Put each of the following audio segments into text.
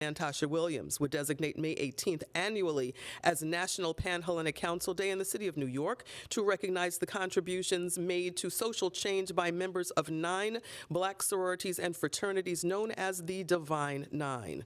Tasha Williams would designate May 18th annually as National Panhellenic Council Day in the city of New York to recognize the contributions made to social change by members of 9 black sororities and fraternities known as the Divine Nine.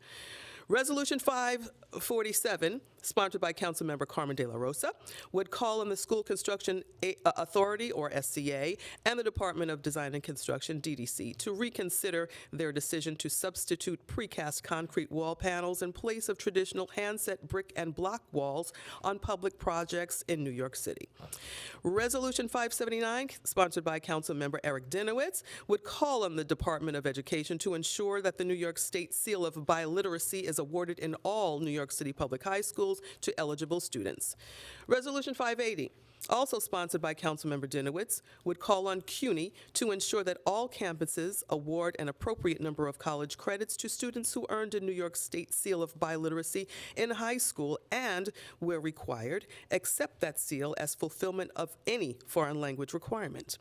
Resolution 547, sponsored by Councilmember Carmen De La Rosa, would call on the School Construction Authority, or SCA, and the Department of Design and Construction, DDC, to reconsider their decision to substitute precast concrete wall panels in place of traditional handset brick and block walls on public projects in New York City. Resolution 579, sponsored by Councilmember Eric Dinowitz, would call on the Department of Education to ensure that the New York State Seal of Biliteracy is awarded in all New York City public high schools to eligible students. Resolution 580, also sponsored by Councilmember Dinowitz, would call on CUNY to ensure that all campuses award an appropriate number of college credits to students who earned a New York State Seal of Biliteracy in high school and, where required, accept that seal as fulfillment of any foreign language requirement.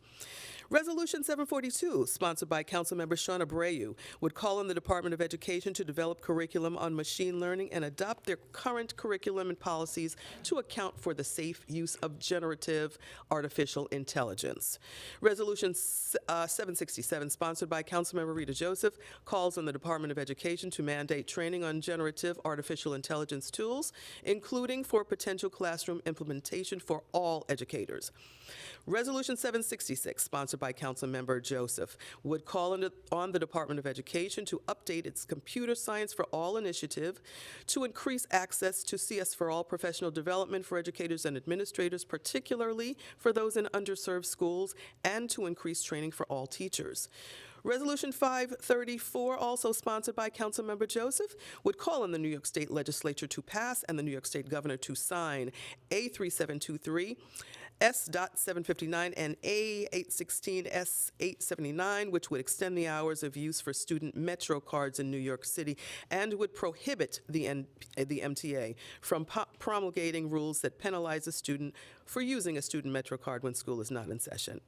Resolution 742, sponsored by Councilmember Sean Abreu, would call on the Department of Education to develop curriculum on machine learning and adopt their current curriculum and policies to account for the safe use of generative artificial intelligence. Resolution 767, sponsored by Councilmember Rita Joseph, calls on the Department of Education to mandate training on generative artificial intelligence tools, including for potential classroom implementation for all educators. Resolution 766, sponsored by Councilmember Joseph, would call on the Department of Education to update its Computer Science for All initiative to increase access to CS for All professional development for educators and administrators, particularly for those in underserved schools, and to increase training for all teachers. Resolution 534, also sponsored by Councilmember Joseph, would call on the New York State Legislature to pass and the New York State Governor to sign A3723, S.759, and A816, S879, which would extend the hours of use for student Metro cards in New York City and would prohibit the MTA from promulgating rules that penalize a student for using a student Metro card when school is not in session.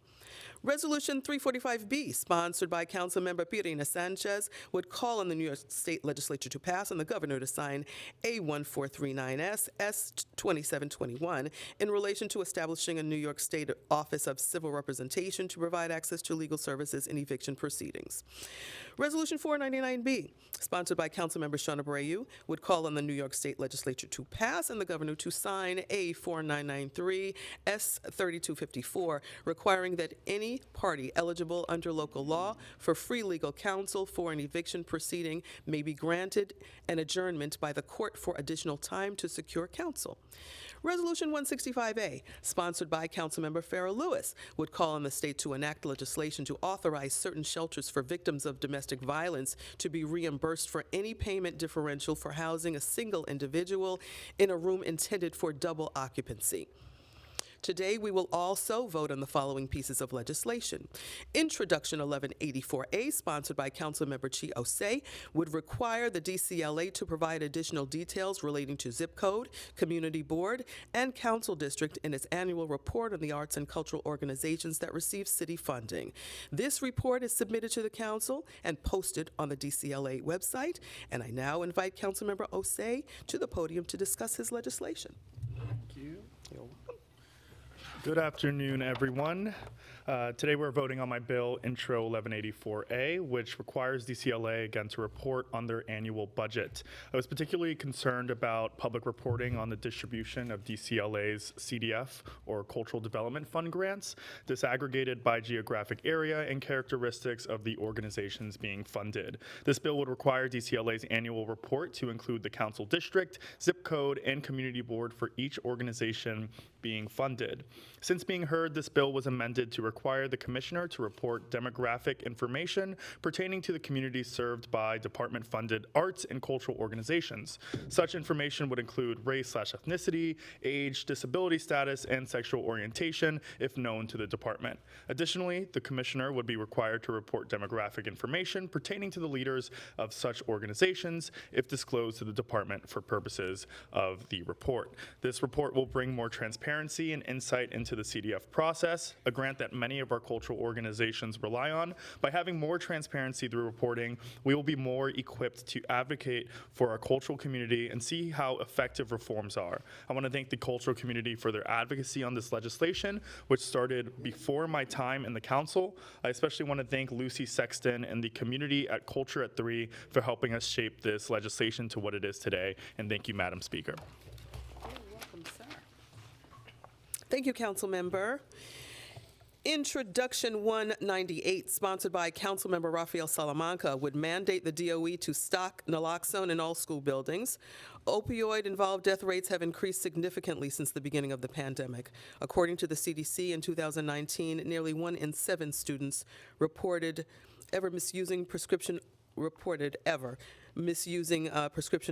Resolution 345B, sponsored by Councilmember Pirina Sanchez, would call on the New York State Legislature to pass and the Governor to sign A1439S, S2721, in relation to establishing a New York State Office of Civil Representation to provide access to legal services in eviction proceedings. Resolution 499B, sponsored by Councilmember Sean Abreu, would call on the New York State Legislature to pass and the Governor to sign A4993, S3254, requiring that any party eligible under local law for free legal counsel for an eviction proceeding may be granted an adjournment by the court for additional time to secure counsel. Resolution 165A, sponsored by Councilmember Farrah Lewis, would call on the state to enact legislation to authorize certain shelters for victims of domestic violence to be reimbursed for any payment differential for housing a single individual in a room intended for double occupancy. Today, we will also vote on the following pieces of legislation. Introduction 1184A, sponsored by Councilmember Chi Osei, would require the DCLA to provide additional details relating to zip code, community board, and council district in its annual report on the arts and cultural organizations that receive city funding. This report is submitted to the council and posted on the DCLA website, and I now invite Councilmember Osei to the podium to discuss his legislation. Thank you. You're welcome. Good afternoon, everyone. Today we're voting on my bill, Intro 1184A, which requires DCLA again to report on their annual budget. I was particularly concerned about public reporting on the distribution of DCLA's CDF, or Cultural Development Fund grants, disaggregated by geographic area and characteristics of the organizations being funded. This bill would require DCLA's annual report to include the council district, zip code, and community board for each organization being funded. Since being heard, this bill was amended to require the commissioner to report demographic information pertaining to the communities served by department-funded arts and cultural organizations. Such information would include race/ethnicity, age, disability status, and sexual orientation if known to the department. Additionally, the commissioner would be required to report demographic information pertaining to the leaders of such organizations if disclosed to the department for purposes of the report. This report will bring more transparency and insight into to the CDF process, a grant that many of our cultural organizations rely on. By having more transparency through reporting, we will be more equipped to advocate for our cultural community and see how effective reforms are. I want to thank the cultural community for their advocacy on this legislation, which started before my time in the council. I especially want to thank Lucy Sexton and the community at Culture at 3 for helping us shape this legislation to what it is today. And thank you, Madam Speaker. You're welcome, sir. Thank you, Council Member. Introduction 198, sponsored by Councilmember Rafael Salamanca, would mandate the DOE to stock naloxone in all school buildings. Opioid-involved death rates have increased significantly since the beginning of the pandemic. According to the CDC, in 2019, nearly 1 in 7 students reported misusing prescription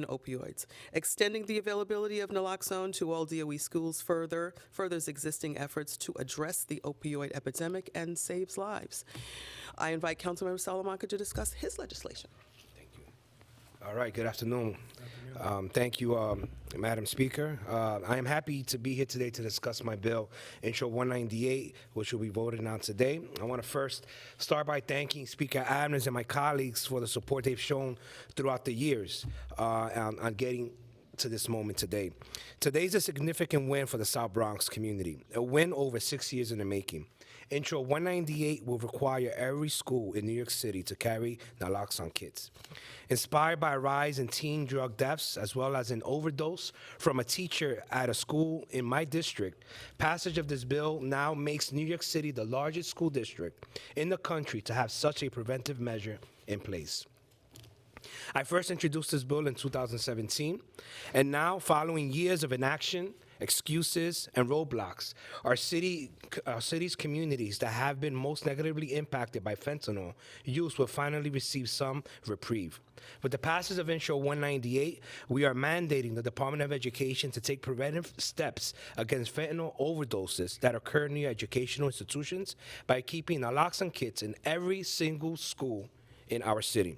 opioids. Extending the availability of naloxone to all DOE schools furthers existing efforts to address the opioid epidemic and saves lives. I invite Councilmember Salamanca to discuss his legislation. Thank you. All right, good afternoon. Thank you, Madam Speaker. I am happy to be here today to discuss my bill, Intro 198, which will be voted on today. I want to first start by thanking Speaker Adams and my colleagues for the support they've shown throughout the years on getting to this moment today. Today's a significant win for the South Bronx community, a win over 6 years in the making. Intro 198 will require every school in New York City to carry naloxone kits. Inspired by a rise in teen drug deaths as well as an overdose from a teacher at a school in my district, passage of this bill now makes New York City the largest school district in the country to have such a preventive measure in place. I first introduced this bill in 2017, and now, following years of inaction, excuses, and roadblocks, our city's communities that have been most negatively impacted by fentanyl use will finally receive some reprieve. With the passage of Intro 198, we are mandating the Department of Education to take preventive steps against fentanyl overdoses that occur near educational institutions by keeping naloxone kits in every single school in our city.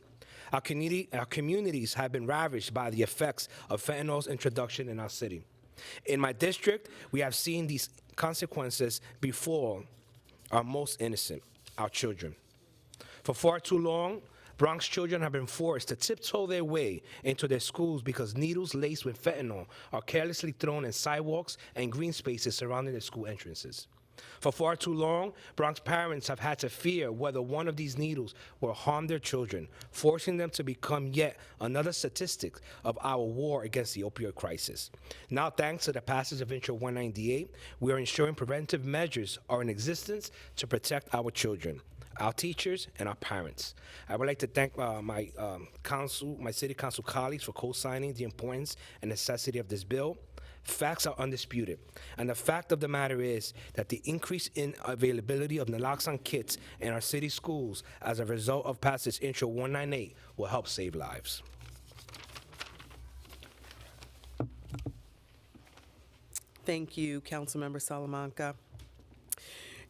Our communities have been ravaged by the effects of fentanyl's introduction in our city. In my district, we have seen these consequences befall our most innocent, our children. For far too long, Bronx children have been forced to tiptoe their way into their schools because needles laced with fentanyl are carelessly thrown in sidewalks and green spaces surrounding their school entrances. For far too long, Bronx parents have had to fear whether one of these needles will harm their children, forcing them to become yet another statistic of our war against the opioid crisis. Now, thanks to the passage of Intro 198, we are ensuring preventive measures are in existence to protect our children, our teachers, and our parents. I would like to thank my city council colleagues for co-signing the importance and necessity of this bill. Facts are undisputed, and the fact of the matter is that the increase in availability of naloxone kits in our city schools as a result of passage Intro 198 will help save lives. Thank you, Councilmember Salamanca.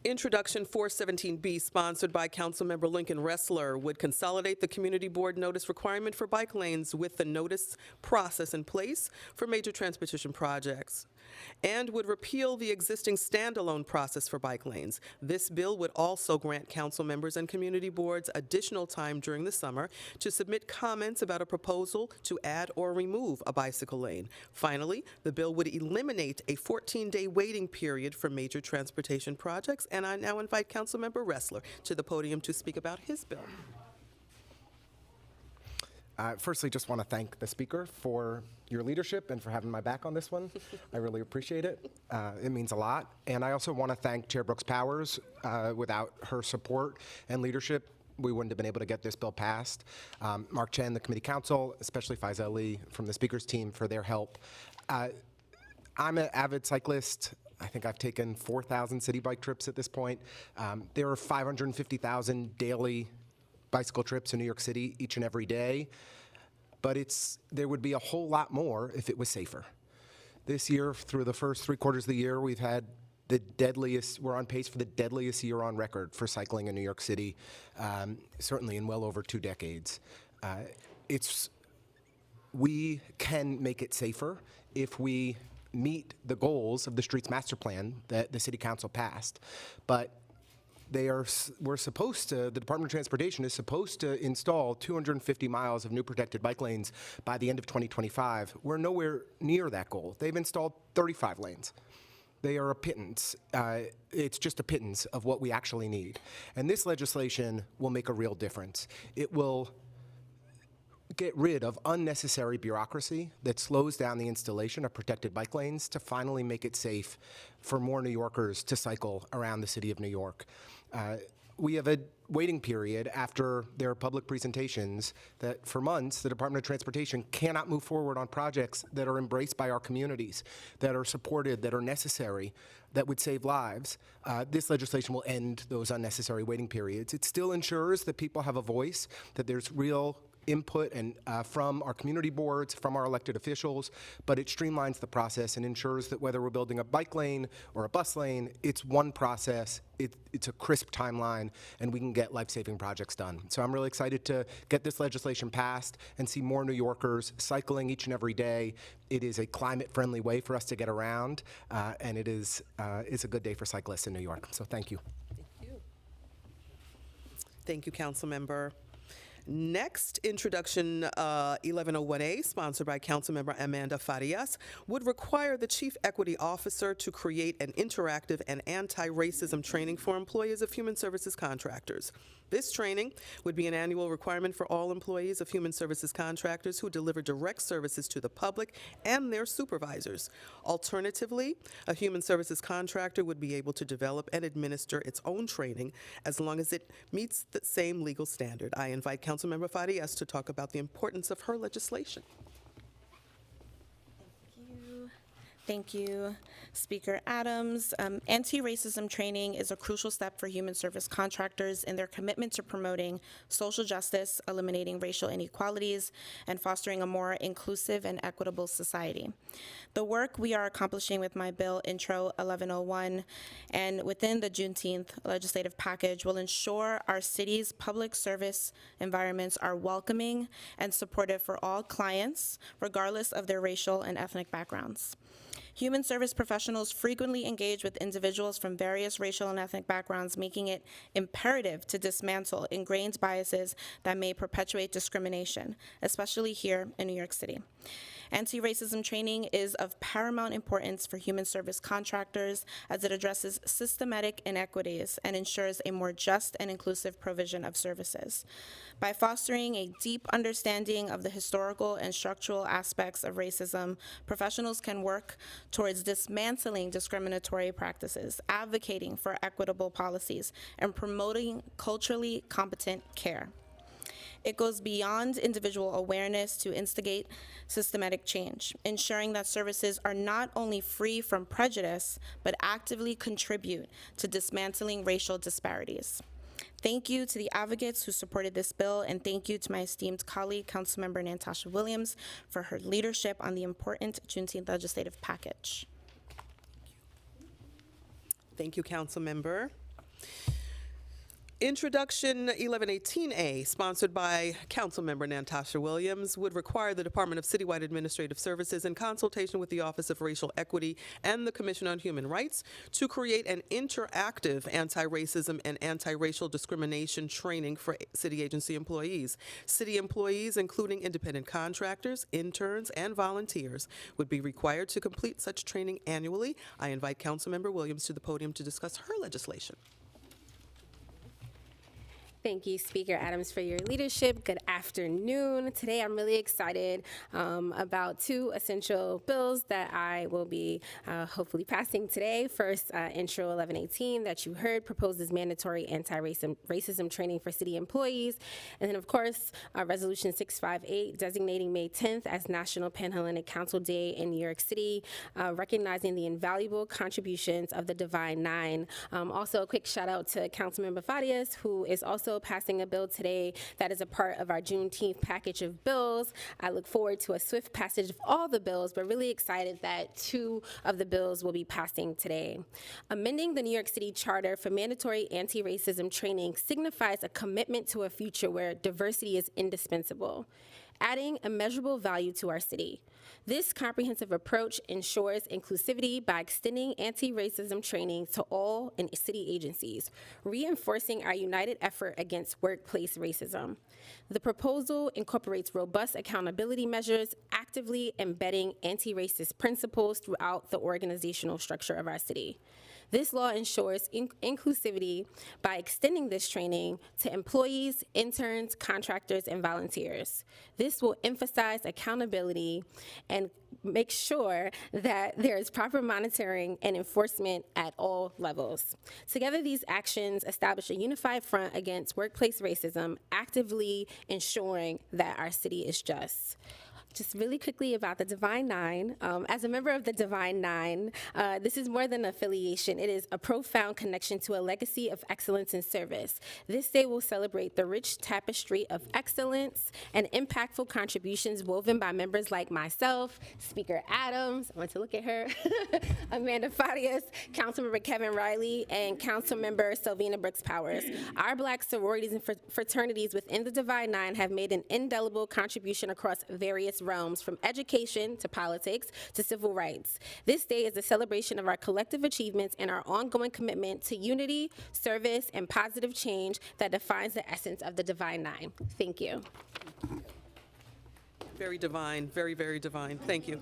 Introduction 417B, sponsored by Councilmember Lincoln Ressler, would consolidate the community board notice requirement for bike lanes with the notice process in place for major transportation projects, and would repeal the existing standalone process for bike lanes. This bill would also grant council members and community boards additional time during the summer to submit comments about a proposal to add or remove a bicycle lane. Finally, the bill would eliminate a 14-day waiting period for major transportation projects, and I now invite Councilmember Ressler to the podium to speak about his bill. Firstly, just want to thank the speaker for your leadership and for having my back on this one. I really appreciate it. It means a lot. And I also want to thank Chair Brooks Powers. Without her support and leadership, we wouldn't have been able to get this bill passed. Mark Chen, the committee counsel, especially Faisal Lee from the speaker's team for their help. I'm an avid cyclist. I think I've taken 4,000 city bike trips at this point. There are 550,000 daily bicycle trips in New York City each and every day, but there would be a whole lot more if it was safer. This year, through the first 3 quarters of the year, we've had we're on pace for the deadliest year on record for cycling in New York City, certainly in well over 2 decades. We can make it safer if we meet the goals of the streets master plan that the city council passed. But we're supposed to, the Department of Transportation is supposed to install 250 miles of new protected bike lanes by the end of 2025. We're nowhere near that goal. They've installed 35 lanes. They are a pittance. It's just a pittance of what we actually need. And this legislation will make a real difference. It will get rid of unnecessary bureaucracy that slows down the installation of protected bike lanes to finally make it safe for more New Yorkers to cycle around the city of New York. We have a waiting period after their public presentations that for months the Department of Transportation cannot move forward on projects that are embraced by our communities, that are supported, that are necessary, that would save lives. This legislation will end those unnecessary waiting periods. It still ensures that people have a voice, that there's real input and from our community boards, from our elected officials, but it streamlines the process and ensures that whether we're building a bike lane or a bus lane, it's one process, it's a crisp timeline, and we can get life-saving projects done. So I'm really excited to get this legislation passed and see more New Yorkers cycling each and every day. It is a climate-friendly way for us to get around, and it's a good day for cyclists in New York. So thank you. Thank you. Thank you, Councilmember. Next, introduction 1101A, sponsored by Councilmember Amanda Farias, would require the Chief Equity Officer to create an interactive and anti-racism training for employees of human services contractors. This training would be an annual requirement for all employees of human services contractors who deliver direct services to the public and their supervisors. Alternatively, a human services contractor would be able to develop and administer its own training as long as it meets the same legal standard. I invite Councilmember Farias to talk about the importance of her legislation. Thank you, Speaker Adams. Anti-racism training is a crucial step for human service contractors in their commitment to promoting social justice, eliminating racial inequalities, and fostering a more inclusive and equitable society. The work we are accomplishing with my bill, Intro 1101, and within the Juneteenth legislative package will ensure our city's public service environments are welcoming and supportive for all clients, regardless of their racial and ethnic backgrounds. Human service professionals frequently engage with individuals from various racial and ethnic backgrounds, making it imperative to dismantle ingrained biases that may perpetuate discrimination, especially here in New York City. Anti-racism training is of paramount importance for human service contractors as it addresses systematic inequities and ensures a more just and inclusive provision of services. By fostering a deep understanding of the historical and structural aspects of racism, professionals can work towards dismantling discriminatory practices, advocating for equitable policies, and promoting culturally competent care. It goes beyond individual awareness to instigate systematic change, ensuring that services are not only free from prejudice, but actively contribute to dismantling racial disparities. Thank you to the advocates who supported this bill, and thank you to my esteemed colleague, Councilmember Natasha Williams, for her leadership on the important Juneteenth legislative package. Thank you, Councilmember. Introduction 1118A, sponsored by Councilmember Natasha Williams, would require the Department of Citywide Administrative Services, in consultation with the Office of Racial Equity and the Commission on Human Rights, to create an interactive anti-racism and anti-racial discrimination training for city agency employees. City employees, including independent contractors, interns, and volunteers, would be required to complete such training annually. I invite Councilmember Williams to the podium to discuss her legislation. Thank you, Speaker Adams, for your leadership. Good afternoon. Today, I'm really excited about two essential bills that I will be hopefully passing today. First, Intro 1118 that you heard proposes mandatory anti-racism training for city employees. And then, of course, Resolution 658 designating May 10th as National Panhellenic Council Day in New York City, recognizing the invaluable contributions of the Divine Nine. Also, a quick shout out to Councilmember Farias, who is also passing a bill today that is a part of our Juneteenth package of bills. I look forward to a swift passage of all the bills, but really excited that two of the bills will be passing today. Amending the New York City Charter for mandatory anti-racism training signifies a commitment to a future where diversity is indispensable. adding immeasurable value to our city. This comprehensive approach ensures inclusivity by extending anti-racism training to all in city agencies, reinforcing our united effort against workplace racism. The proposal incorporates robust accountability measures, actively embedding anti-racist principles throughout the organizational structure of our city. This law ensures inclusivity by extending this training to employees, interns, contractors, and volunteers. This will emphasize accountability and make sure that there is proper monitoring and enforcement at all levels. Together, these actions establish a unified front against workplace racism, actively ensuring that our city is just. Just really quickly about the Divine Nine. As a member of the Divine Nine, this is more than an affiliation. It is a profound connection to a legacy of excellence and service. This day will celebrate the rich tapestry of excellence and impactful contributions woven by members like myself, Speaker Adams, I want to look at her, Amanda Farias, Councilmember Kevin Riley, and Councilmember Selvina Brooks Powers. Our Black sororities and fraternities within the Divine Nine have made an indelible contribution across various realms, from education to politics to civil rights. This day is a celebration of our collective achievements and our ongoing commitment to unity, service, and positive change that defines the essence of the Divine Nine. Thank you. Very divine, very, very divine. Thank you.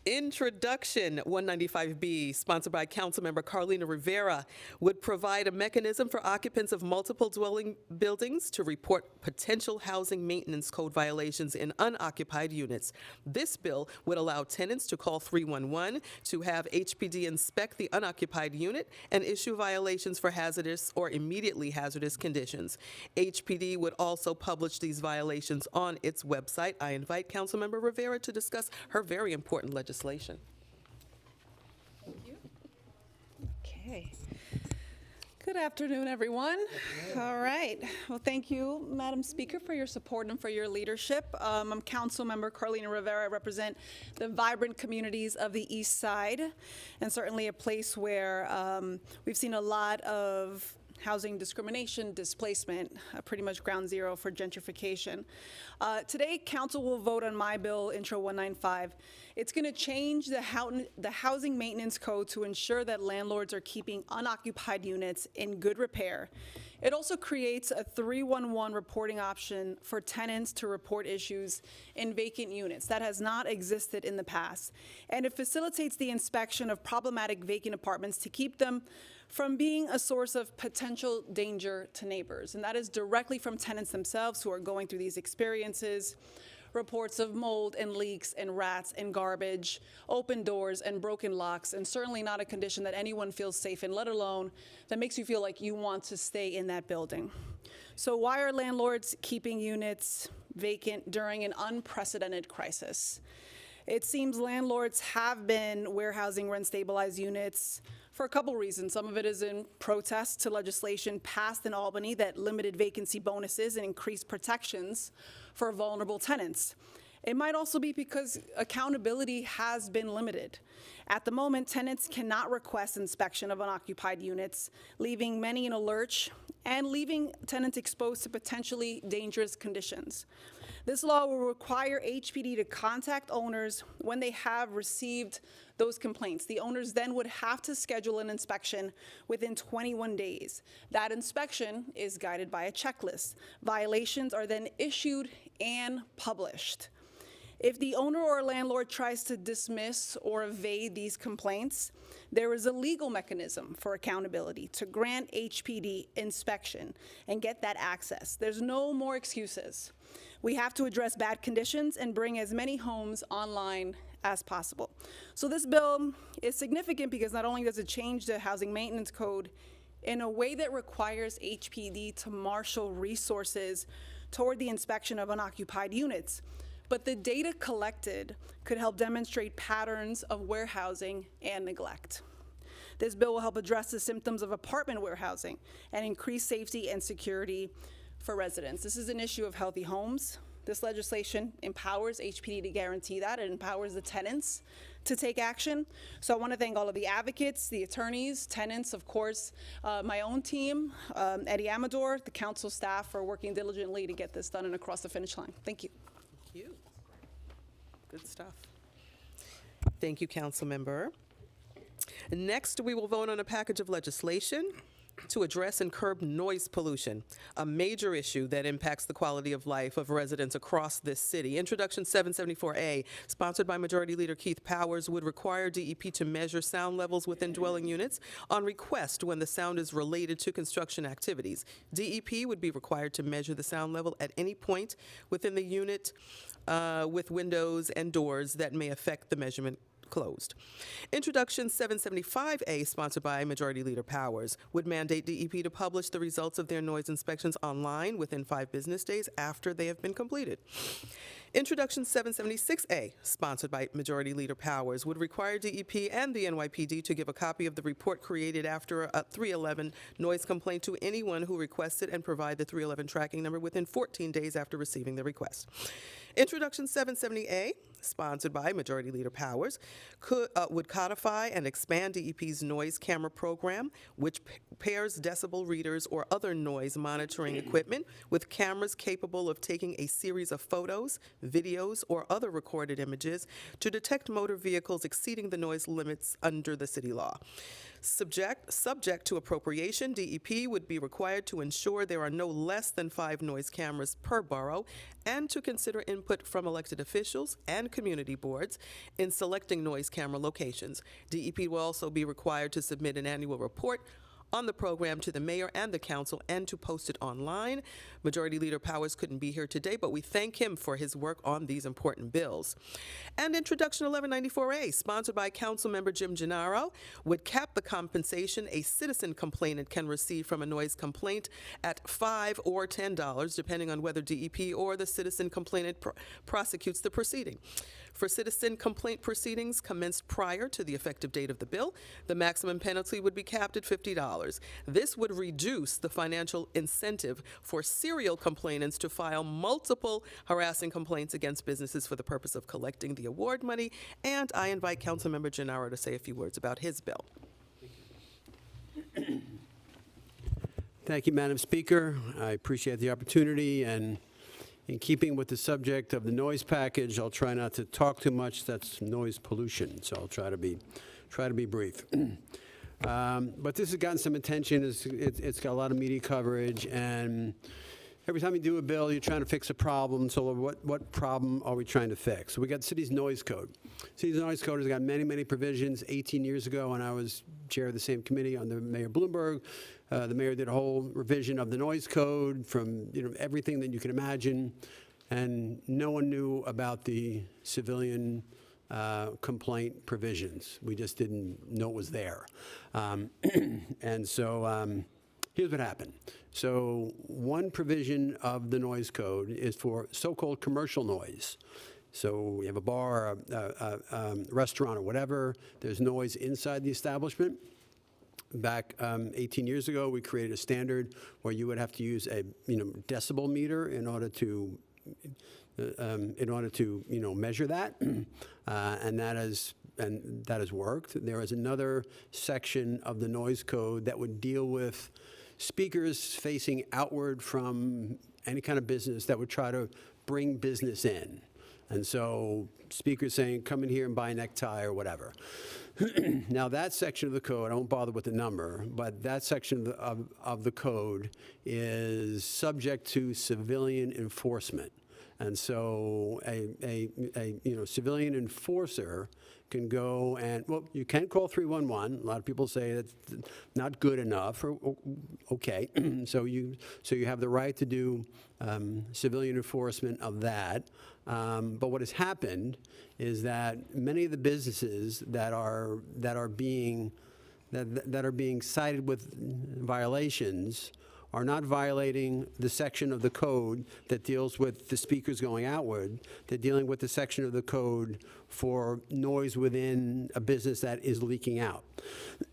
Introduction 195B, sponsored by Councilmember Carlina Rivera, would provide a mechanism for occupants of multiple dwelling buildings to report potential housing maintenance code violations in unoccupied units. This bill would allow tenants to call 311 to have HPD inspect the unoccupied unit and issue violations for hazardous or immediately hazardous conditions. HPD would also publish these violations on its website. I invite Councilmember Rivera to discuss her very important legislation. Okay. Good afternoon, everyone. All right. Well, thank you, Madam Speaker, for your support and for your leadership. I'm Councilmember Carlina Rivera. I represent the vibrant communities of the East Side, and certainly a place where we've seen a lot of housing discrimination, displacement, pretty much ground zero for gentrification. Today, Council will vote on my bill, Intro 195. It's going to change the housing maintenance code to ensure that landlords are keeping unoccupied units in good repair. It also creates a 311 reporting option for tenants to report issues in vacant units. That has not existed in the past. And it facilitates the inspection of problematic vacant apartments to keep them from being a source of potential danger to neighbors. And that is directly from tenants themselves who are going through these experiences. Reports of mold and leaks and rats and garbage, open doors and broken locks, and certainly not a condition that anyone feels safe in, let alone that makes you feel like you want to stay in that building. So why are landlords keeping units vacant during an unprecedented crisis? It seems landlords have been warehousing rent-stabilized units for a couple reasons. Some of it is in protest to legislation passed in Albany that limited vacancy bonuses and increased protections for vulnerable tenants. It might also be because accountability has been limited. At the moment, tenants cannot request inspection of unoccupied units, leaving many in a lurch and leaving tenants exposed to potentially dangerous conditions. This law will require HPD to contact owners when they have received those complaints. The owners then would have to schedule an inspection within 21 days. That inspection is guided by a checklist. Violations are then issued and published. If the owner or landlord tries to dismiss or evade these complaints, there is a legal mechanism for accountability to grant HPD inspection and get that access. There's no more excuses. We have to address bad conditions and bring as many homes online as possible. So this bill is significant because not only does it change the housing maintenance code in a way that requires HPD to marshal resources toward the inspection of unoccupied units, but the data collected could help demonstrate patterns of warehousing and neglect. This bill will help address the symptoms of apartment warehousing and increase safety and security for residents. This is an issue of healthy homes. This legislation empowers HPD to guarantee that. It empowers the tenants to take action. So I want to thank all of the advocates, the attorneys, tenants, of course, my own team, Eddie Amador, the council staff for working diligently to get this done and across the finish line. Thank you. Thank you. Good stuff. Thank you, Councilmember. Next, we will vote on a package of legislation to address and curb noise pollution, a major issue that impacts the quality of life of residents across this city. Introduction 774A, sponsored by Majority Leader Keith Powers, would require DEP to measure sound levels within dwelling units on request when the sound is related to construction activities. DEP would be required to measure the sound level at any point within the unit with windows and doors that may affect the measurement closed. Introduction 775A, sponsored by Majority Leader Powers, would mandate DEP to publish the results of their noise inspections online within 5 business days after they have been completed. Introduction 776A, sponsored by Majority Leader Powers, would require DEP and the NYPD to give a copy of the report created after a 311 noise complaint to anyone who requested and provide the 311 tracking number within 14 days after receiving the request. Introduction 770A, sponsored by Majority Leader Powers, would codify and expand DEP's noise camera program, which pairs decibel readers or other noise monitoring equipment with cameras capable of taking a series of photos, videos, or other recorded images to detect motor vehicles exceeding the noise limits under the city law. Subject to appropriation, DEP would be required to ensure there are no less than 5 noise cameras per borough and to consider input from elected officials and community boards in selecting noise camera locations. DEP will also be required to submit an annual report on the program to the mayor and the council and to post it online. Majority Leader Powers couldn't be here today, but we thank him for his work on these important bills. And Introduction 1194A, sponsored by Councilmember Jim Gennaro, would cap the compensation a citizen complainant can receive from a noise complaint at $5 or $10, depending on whether DEP or the citizen complainant prosecutes the proceeding. For citizen complaint proceedings commenced prior to the effective date of the bill, the maximum penalty would be capped at $50. This would reduce the financial incentive for serial complainants to file multiple harassing complaints against businesses for the purpose of collecting the award money. And I invite Councilmember Gennaro to say a few words about his bill. Thank you, Madam Speaker. I appreciate the opportunity, and in keeping with the subject of the noise package, I'll try not to talk too much. That's noise pollution, so I'll try to be brief. But this has gotten some attention. It's got a lot of media coverage, and every time you do a bill, you're trying to fix a problem. So what problem are we trying to fix? So we got the city's noise code. City's noise code has got many, many provisions. 18 years ago, when I was chair of the same committee under Mayor Bloomberg, the mayor did a whole revision of the noise code from everything that you can imagine, and no one knew about the civilian complaint provisions. We just didn't know it was there. And so here's what happened. So one provision of the noise code is for so-called commercial noise. So you have a bar, a restaurant, or whatever, there's noise inside the establishment. Back 18 years ago, we created a standard where you would have to use a decibel meter in order to measure that, and that has worked. There is another section of the noise code that would deal with speakers facing outward from any kind of business that would try to bring business in. And so speakers saying, come in here and buy a necktie or whatever. Now that section of the code, I won't bother with the number, but that section of the code is subject to civilian enforcement. And so a civilian enforcer can go and, well, you can call 311. A lot of people say that's not good enough. Okay, so you have the right to do civilian enforcement of that. But what has happened is that many of the businesses that are being cited with violations are not violating the section of the code that deals with the speakers going outward. They're dealing with the section of the code for noise within a business that is leaking out.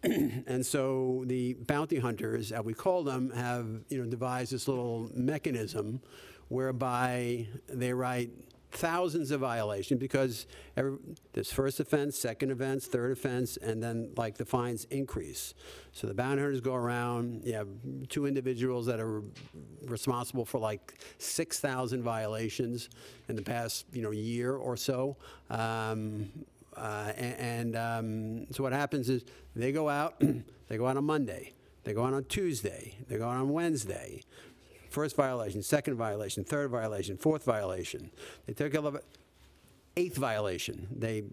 And so the bounty hunters, as we call them, have devised this little mechanism whereby they write thousands of violations because there's first offense, second offense, third offense, and then like the fines increase. So the bounty hunters go around. You have 2 individuals that are responsible for like 6,000 violations in the past year or so. So what happens is they go out. They go out on Monday. They go out on Tuesday. They go out on Wednesday. First violation, second violation, third violation, fourth violation. They take care of it. 8th violation. They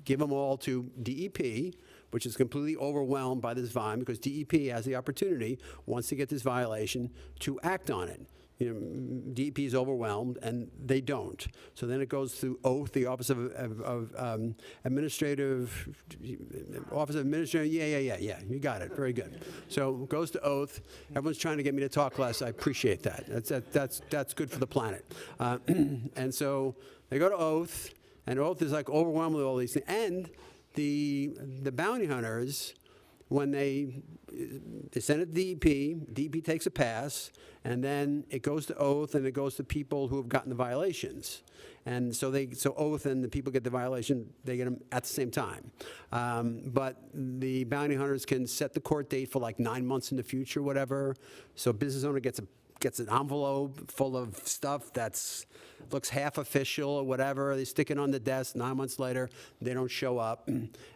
give them all to DEP, which is completely overwhelmed by this volume because DEP has the opportunity, once they get this violation, to act on it. DEP is overwhelmed, and they don't. So then it goes through OATH, the Office of Administrative, yeah, you got it, very good. So it goes to OATH. Everyone's trying to get me to talk less. I appreciate that. That's good for the planet. And so they go to OATH, and OATH is like overwhelmed with all these things. And the bounty hunters, when they send it to DEP, DEP takes a pass, and then it goes to OATH, and it goes to people who have gotten the violations. And so OATH and the people get the violation, they get them at the same time. But the bounty hunters can set the court date for like 9 months in the future, whatever. So a business owner gets an envelope full of stuff that's looks half official or whatever. They stick it on the desk. 9 months later, they don't show up.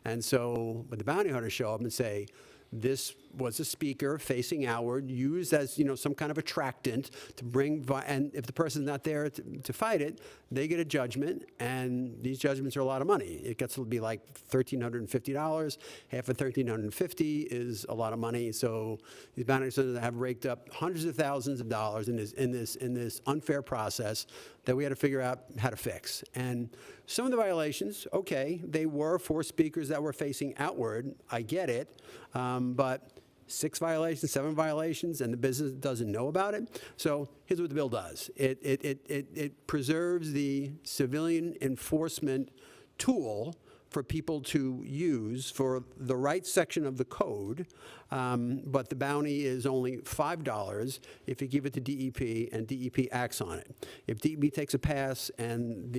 And so when the bounty hunters show up and say, this was a speaker facing outward, used as some kind of attractant to bring, and if the person's not there to fight it, they get a judgment, and these judgments are a lot of money. It gets to be like $1,350. Half of $1,350 is a lot of money. So these bounty hunters have raked up hundreds of thousands of dollars in this unfair process that we had to figure out how to fix. And some of the violations, okay, they were for speakers that were facing outward. I get it, but 6 violations, 7 violations, and the business doesn't know about it. So here's what the bill does. It preserves the civilian enforcement tool for people to use for the right section of the code, but the bounty is only $5 if you give it to DEP and DEP acts on it. If DEP takes a pass and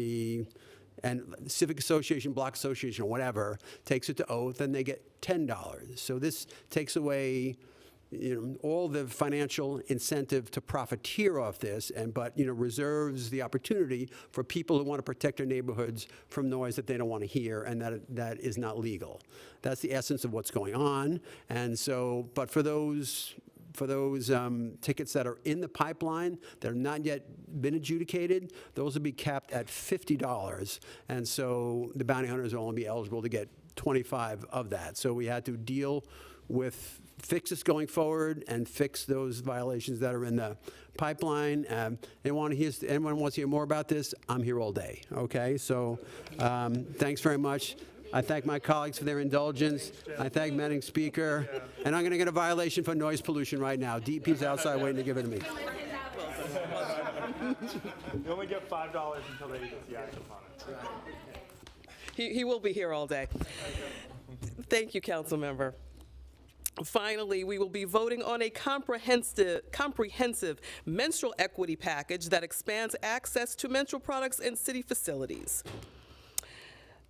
Civic Association, Block Association, or whatever, takes it to OATH, then they get $10. So this takes away all the financial incentive to profiteer off this, but reserves the opportunity for people who want to protect their neighborhoods from noise that they don't want to hear and that is not legal. That's the essence of what's going on. And so, but for those tickets that are in the pipeline that have not yet been adjudicated, those will be capped at $50. And so the bounty hunters will only be eligible to get 25 of that. So we had to deal with fixes going forward and fix those violations that are in the pipeline. Anyone wants to hear more about this, I'm here all day, okay? So thanks very much. I thank my colleagues for their indulgence. I thank Madam Speaker. And I'm going to get a violation for noise pollution right now. DEP's outside waiting to give it to me. You only get $5 until they get the action upon it. He will be here all day. Thank you, council member. Finally, we will be voting on a comprehensive menstrual equity package that expands access to menstrual products in city facilities.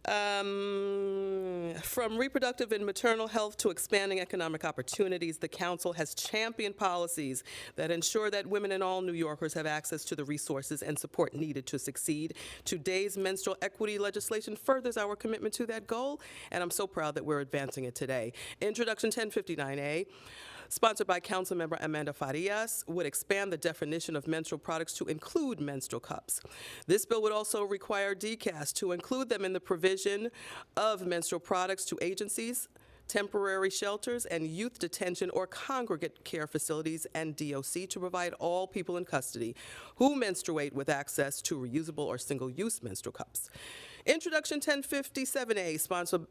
From reproductive and maternal health to expanding economic opportunities, the council has championed policies that ensure that women and all New Yorkers have access to the resources and support needed to succeed. Today's menstrual equity legislation furthers our commitment to that goal, and I'm so proud that we're advancing it today. Introduction 1059A, sponsored by Councilmember Amanda Farias, would expand the definition of menstrual products to include menstrual cups. This bill would also require DCAS to include them in the provision of menstrual products to agencies, temporary shelters, and youth detention or congregate care facilities and DOC to provide all people in custody who menstruate with access to reusable or single-use menstrual cups. Introduction 1057A,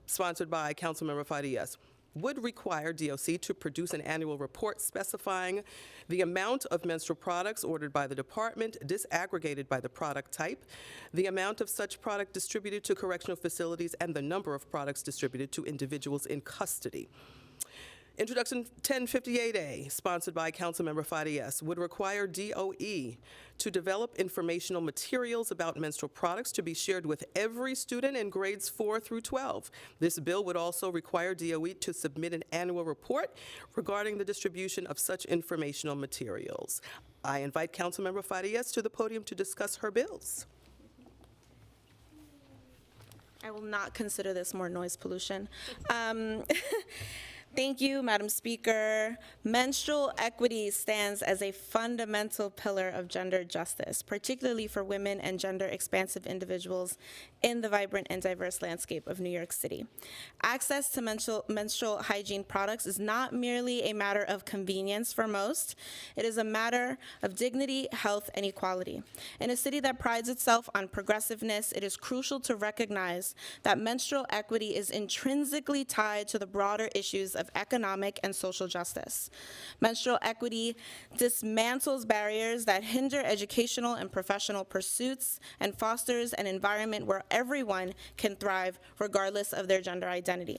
sponsored by Councilmember Farias, would require DOC to produce an annual report specifying the amount of menstrual products ordered by the department, disaggregated by the product type, the amount of such product distributed to correctional facilities, and the number of products distributed to individuals in custody. Introduction 1058A, sponsored by Councilmember Farias, would require DOE to develop informational materials about menstrual products to be shared with every student in grades 4 through 12. This bill would also require DOE to submit an annual report regarding the distribution of such informational materials. I invite Councilmember Farias to the podium to discuss her bills. I will not consider this more noise pollution. Thank you, Madam Speaker. Menstrual equity stands as a fundamental pillar of gender justice, particularly for women and gender-expansive individuals in the vibrant and diverse landscape of New York City. Access to menstrual hygiene products is not merely a matter of convenience for most. It is a matter of dignity, health, and equality. In a city that prides itself on progressiveness, it is crucial to recognize that menstrual equity is intrinsically tied to the broader issues of economic and social justice. Menstrual equity dismantles barriers that hinder educational and professional pursuits and fosters an environment where everyone can thrive regardless of their gender identity.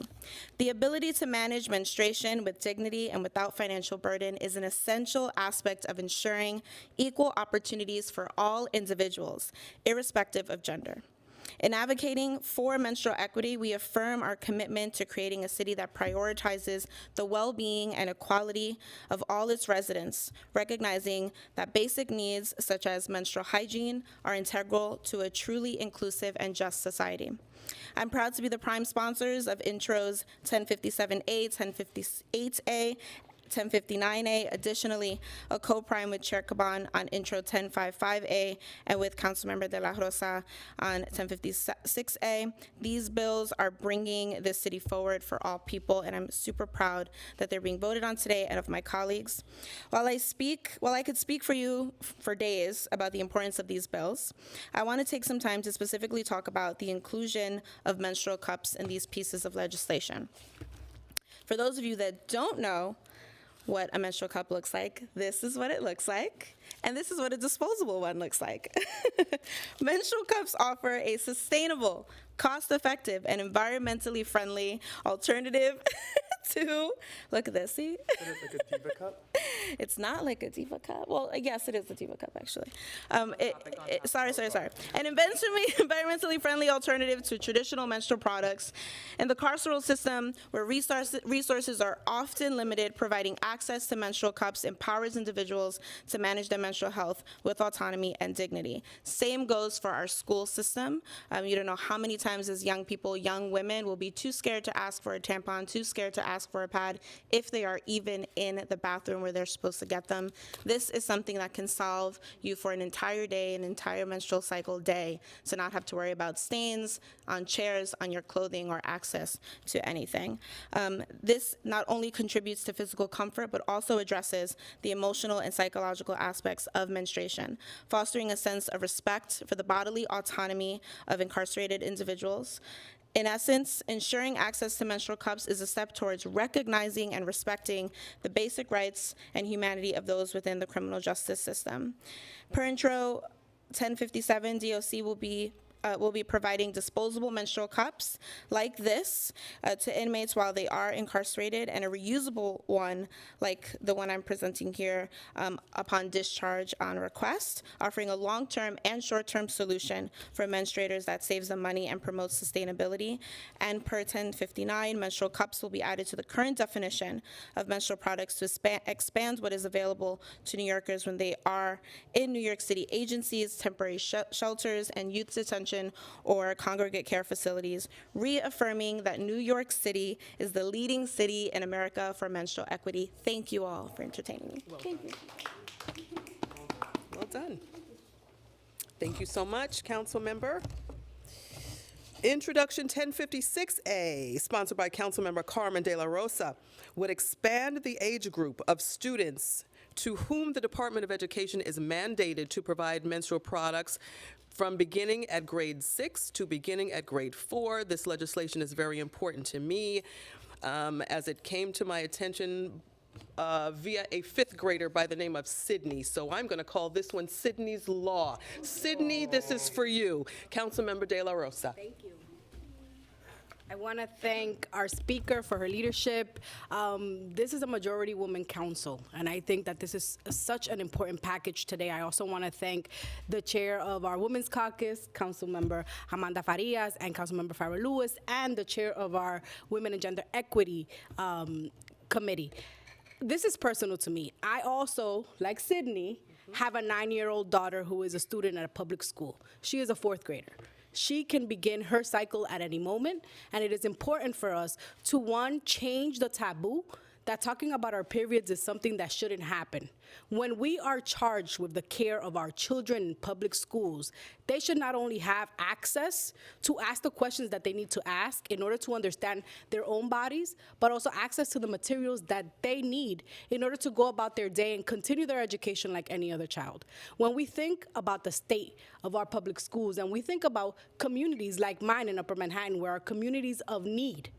The ability to manage menstruation with dignity and without financial burden is an essential aspect of ensuring equal opportunities for all individuals, irrespective of gender. In advocating for menstrual equity, we affirm our commitment to creating a city that prioritizes the well-being and equality of all its residents, recognizing that basic needs such as menstrual hygiene are integral to a truly inclusive and just society. I'm proud to be the prime sponsors of Intros 1057A, 1058A, 1059A. Additionally, a co-prime with Chair Caban on Intro 1055A and with Councilmember De La Rosa on 1056A. These bills are bringing this city forward for all people, and I'm super proud that they're being voted on today and of my colleagues. While I could speak for you for days about the importance of these bills, I want to take some time to specifically talk about the inclusion of menstrual cups in these pieces of legislation. For those of you that don't know what a menstrual cup looks like, this is what it looks like, and this is what a disposable one looks like. Menstrual cups offer a sustainable, cost-effective, and environmentally friendly alternative to, look at this, see? Is it like a Diva cup? It's not like a Diva cup. Well, yes, it is a Diva cup, actually. Sorry. An environmentally friendly alternative to traditional menstrual products. In the carceral system, where resources are often limited, providing access to menstrual cups empowers individuals to manage their menstrual health with autonomy and dignity. Same goes for our school system. You don't know how many times as young people, young women will be too scared to ask for a tampon, too scared to ask for a pad if they are even in the bathroom where they're supposed to get them. This is something that can solve you for an entire day, an entire menstrual cycle day, to not have to worry about stains on chairs, on your clothing, or access to anything. This not only contributes to physical comfort, but also addresses the emotional and psychological aspects of menstruation, fostering a sense of respect for the bodily autonomy of incarcerated individuals. In essence, ensuring access to menstrual cups is a step towards recognizing and respecting the basic rights and humanity of those within the criminal justice system. Per Intro 1057, DOC will be providing disposable menstrual cups like this to inmates while they are incarcerated, and a reusable one like the one I'm presenting here upon discharge on request, offering a long-term and short-term solution for menstruators that saves them money and promotes sustainability. And per 1059, menstrual cups will be added to the current definition of menstrual products to expand what is available to New Yorkers when they are in New York City agencies, temporary shelters, and youth detention or congregate care facilities, reaffirming that New York City is the leading city in America for menstrual equity. Thank you all for entertaining me. Thank you. Well done. Thank you so much, Council Member. Introduction 1056A, sponsored by Councilmember Carmen De La Rosa, would expand the age group of students to whom the Department of Education is mandated to provide menstrual products from beginning at grade 6 to beginning at grade 4. This legislation is very important to me as it came to my attention via a 5th grader by the name of Sydney. So I'm going to call this one Sydney's Law. Sydney, this is for you. Councilmember De La Rosa. Thank you. I want to thank our speaker for her leadership. This is a majority woman council, and I think that this is such an important package today. I also want to thank the chair of our Women's Caucus, Councilmember Amanda Farias, and Councilmember Farrah Lewis, and the chair of our Women and Gender Equity Committee. This is personal to me. I also, like Sydney, have a 9-year-old daughter who is a student at a public school. She is a 4th grader. She can begin her cycle at any moment, and it is important for us to, one, change the taboo that talking about our periods is something that shouldn't happen. When we are charged with the care of our children in public schools, they should not only have access to ask the questions that they need to ask in order to understand their own bodies, but also access to the materials that they need in order to go about their day and continue their education like any other child. When we think about the state of our public schools and we think about communities like mine in Upper Manhattan, where are communities of need,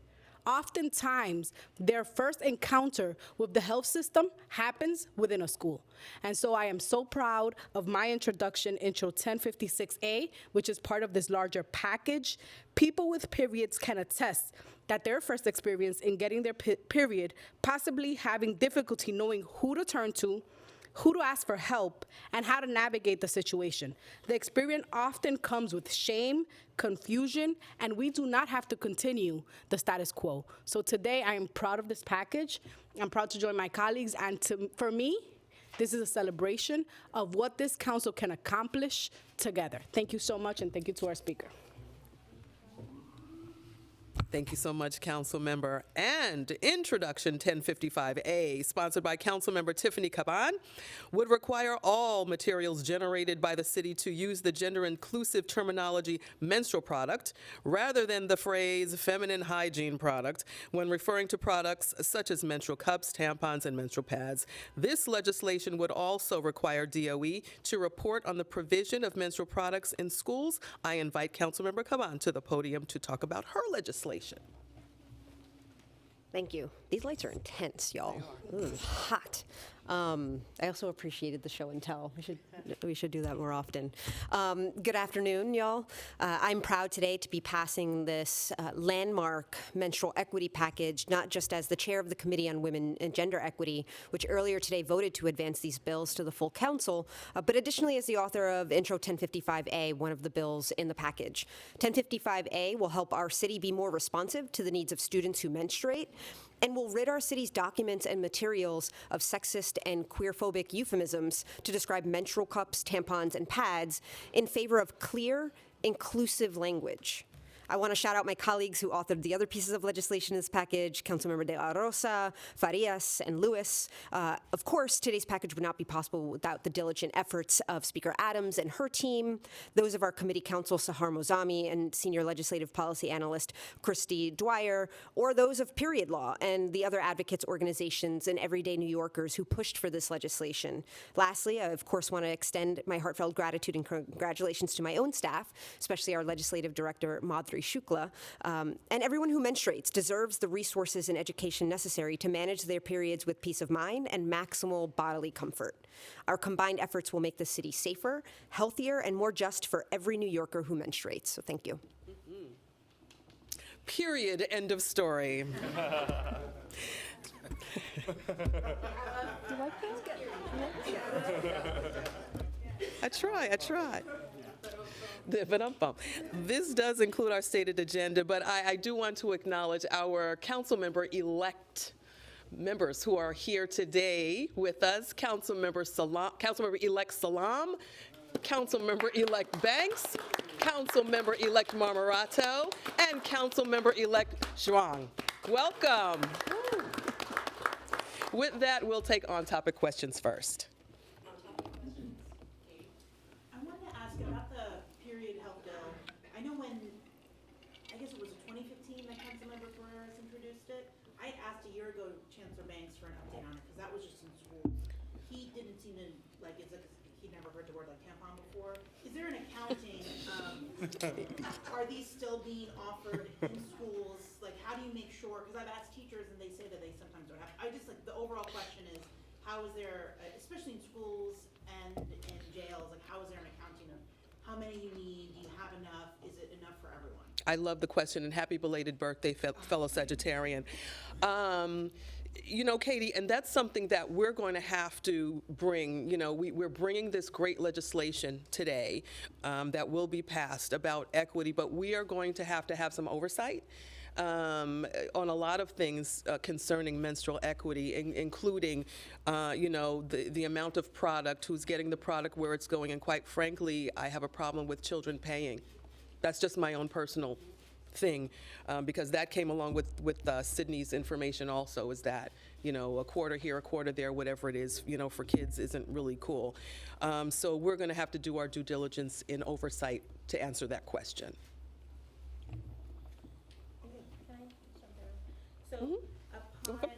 oftentimes, their first encounter with the health system happens within a school. And so I am so proud of my introduction, Intro 1056A, which is part of this larger package. People with periods can attest that their first experience in getting their period, possibly having difficulty knowing who to turn to, who to ask for help, and how to navigate the situation. The experience often comes with shame, confusion, and we do not have to continue the status quo. So today, I am proud of this package. I'm proud to join my colleagues, and for me, this is a celebration of what this council can accomplish together. Thank you so much, and thank you to our speaker. Thank you so much, Council Member. And Introduction 1055A, sponsored by Council Member Tiffany Caban, would require all materials generated by the city to use the gender-inclusive terminology menstrual product rather than the phrase feminine hygiene product when referring to products such as menstrual cups, tampons, and menstrual pads. This legislation would also require DOE to report on the provision of menstrual products in schools. I invite Council Member Caban to the podium to talk about her legislation. Thank you. These lights are intense, y'all. Ooh, hot. I also appreciated the show and tell. We should do that more often. Good afternoon, y'all. I'm proud today to be passing this landmark menstrual equity package, not just as the chair of the Committee on Women and Gender Equity, which earlier today voted to advance these bills to the full council, but additionally as the author of Intro 1055A, one of the bills in the package. 1055A will help our city be more responsive to the needs of students who menstruate, and will rid our city's documents and materials of sexist and queerphobic euphemisms to describe menstrual cups, tampons, and pads in favor of clear, inclusive language. I want to shout out my colleagues who authored the other pieces of legislation in this package, Councilmember De La Rosa, Farias, and Lewis. Of course, today's package would not be possible without the diligent efforts of Speaker Adams and her team, those of our committee counsel, Sahar Mozami, and senior legislative policy analyst, Christy Dwyer, or those of Period Law and the other advocates, organizations, and everyday New Yorkers who pushed for this legislation. Lastly, I, of course, want to extend my heartfelt gratitude and congratulations to my own staff, especially our legislative director, Madhuri Shukla, and everyone who menstruates deserves the resources and education necessary to manage their periods with peace of mind and maximal bodily comfort. Our combined efforts will make the city safer, healthier, and more just for every New Yorker who menstruates. So thank you. Period. End of story. I try. This does include our stated agenda, but I do want to acknowledge our council member-elect members who are here today with us. Councilmember-elect Salam, Councilmember-elect Banks, Councilmember-elect Marmorato, and Councilmember-elect Zhuang. Welcome. With that, we'll take on-topic questions first. I wanted to ask about the period health bill. I know when, I guess it was 2015 that Councilmember Ferreras introduced it. I had asked a year ago Chancellor Banks for an update on it because that was just in school. He didn't seem to, like, it's like he'd never heard the word like tampon before. Is there an accounting, are these still being offered in schools? Like, how do you make sure, because I've asked teachers and they say that they sometimes don't have, I just, like, the overall question is, how is there, especially in schools and in jails, like, how is there an accounting of how many you need, do you have enough, is it enough for everyone? I love the question, and happy belated birthday, fellow Sagittarian. You know, Katie, and that's something that we're going to have to bring. You know, we're bringing this great legislation today that will be passed about equity, but we are going to have some oversight on a lot of things concerning menstrual equity, including, you know, the amount of product, who's getting the product, where it's going, and quite frankly, I have a problem with children paying. That's just my own personal thing, because that came along with Sydney's information also, is that, you know, a quarter here, a quarter there, whatever it is, you know, for kids isn't really cool. So we're going to have to do our due diligence in oversight to answer that question. So upon,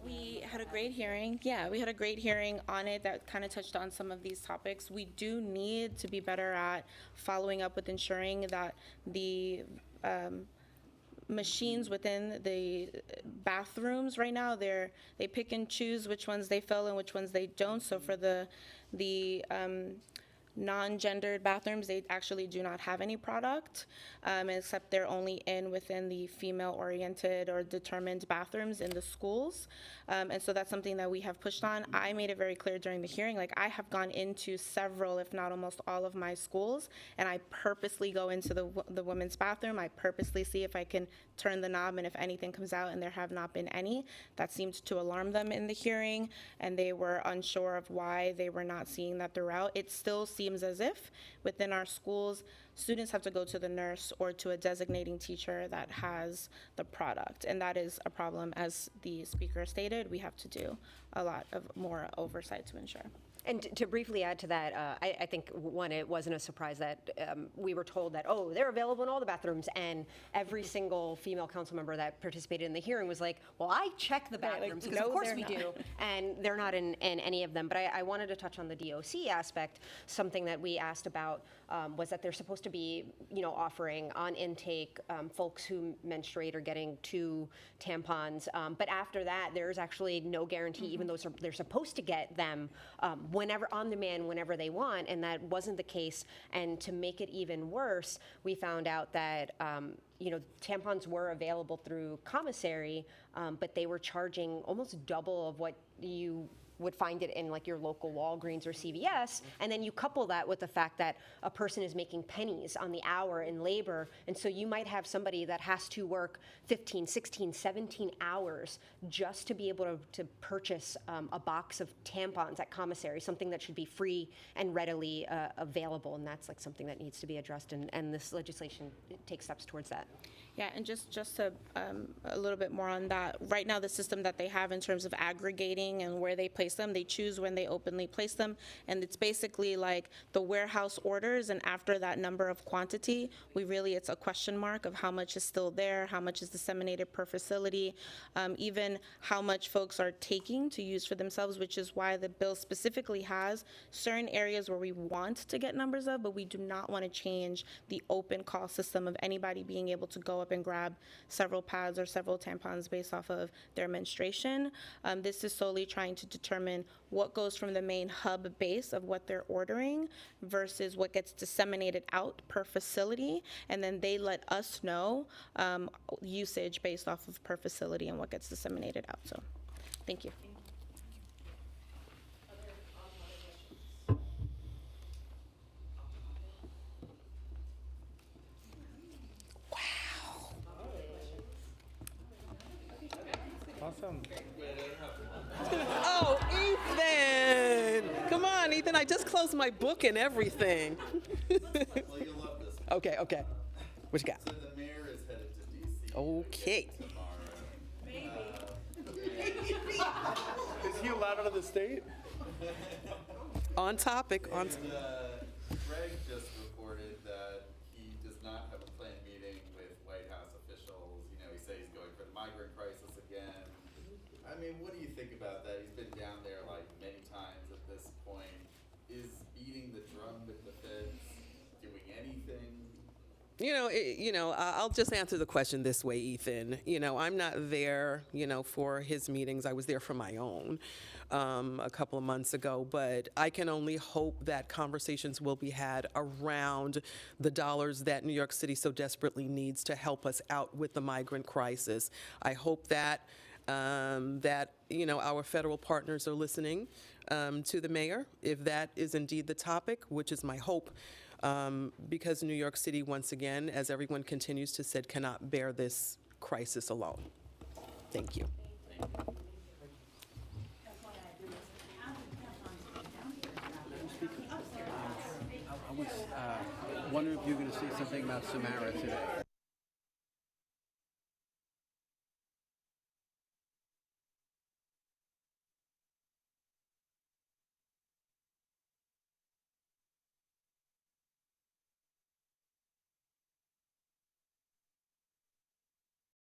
we had a great hearing. Yeah, we had a great hearing on it that kind of touched on some of these topics. We do need to be better at following up with ensuring that the machines within the bathrooms right now, they pick and choose which ones they fill and which ones they don't. So for the non-gendered bathrooms, they actually do not have any product, except they're only within the female-oriented or determined bathrooms in the schools. And so that's something that we have pushed on. I made it very clear during the hearing, like I have gone into several, if not almost all of my schools, and I purposely go into the women's bathroom. I purposely see if I can turn the knob, and if anything comes out, and there have not been any. That seemed to alarm them in the hearing, and they were unsure of why they were not seeing that throughout. It still seems as if within our schools, students have to go to the nurse or to a designating teacher that has the product, and that is a problem. As the speaker stated, we have to do a lot of more oversight to ensure. And to briefly add to that, I think, one, it wasn't a surprise that we were told that, oh, they're available in all the bathrooms, and every single female council member that participated in the hearing was like, well, I check the bathrooms, because of course we do, and they're not in any of them. But I wanted to touch on the DOC aspect. Something that we asked about was that they're supposed to be, you know, offering on intake folks who menstruate or getting 2 tampons. But after that, there's actually no guarantee, even though they're supposed to get them whenever, on demand, whenever they want, and that wasn't the case. And to make it even worse, we found out that you know, tampons were available through commissary, but they were charging almost double of what you would find it in like your local Walgreens or CVS, and then you couple that with the fact that a person is making pennies on the hour in labor, and so you might have somebody that has to work 15, 16, 17 hours just to be able to purchase a box of tampons at commissary, something that should be free and readily available, and that's like something that needs to be addressed, and this legislation takes steps towards that. Yeah, and just to a little bit more on that, right now the system that they have in terms of aggregating and where they place them, they choose when they openly place them, and it's basically like the warehouse orders, and after that number of quantity, it's a question mark of how much is still there, how much is disseminated per facility, even how much folks are taking to use for themselves, which is why the bill specifically has certain areas where we want to get numbers of, but we do not want to change the open call system of anybody being able to go up and grab several pads or several tampons based off of their menstruation. This is solely trying to determine what goes from the main hub base of what they're ordering versus what gets disseminated out per facility, and then they let us know usage based off of per facility and what gets disseminated out. So, thank you. Awesome. Oh, Ethan! Come on, Ethan, I just closed my book and everything. Well, you'll love this one. Okay. What you got? So the mayor is headed to DC. Okay. Tomorrow. Is he allowed out of the state? On topic. Greg just reported that he does not have a planned meeting with White House officials. You know, he says he's going for the migrant crisis again. I mean, what do you think about that? He's been down there like many times at this point. Is beating the drum with the feds doing anything? I'll just answer the question this way, Ethan. I'm not there, for his meetings. I was there for my own. a couple of months ago, but I can only hope that conversations will be had around the dollars that New York City so desperately needs to help us out with the migrant crisis. I hope that our federal partners are listening to the mayor, if that is indeed the topic, which is my hope, because New York City, once again, as everyone continues to say, cannot bear this crisis alone. Thank you. I was wondering if you were going to say something about Samara today.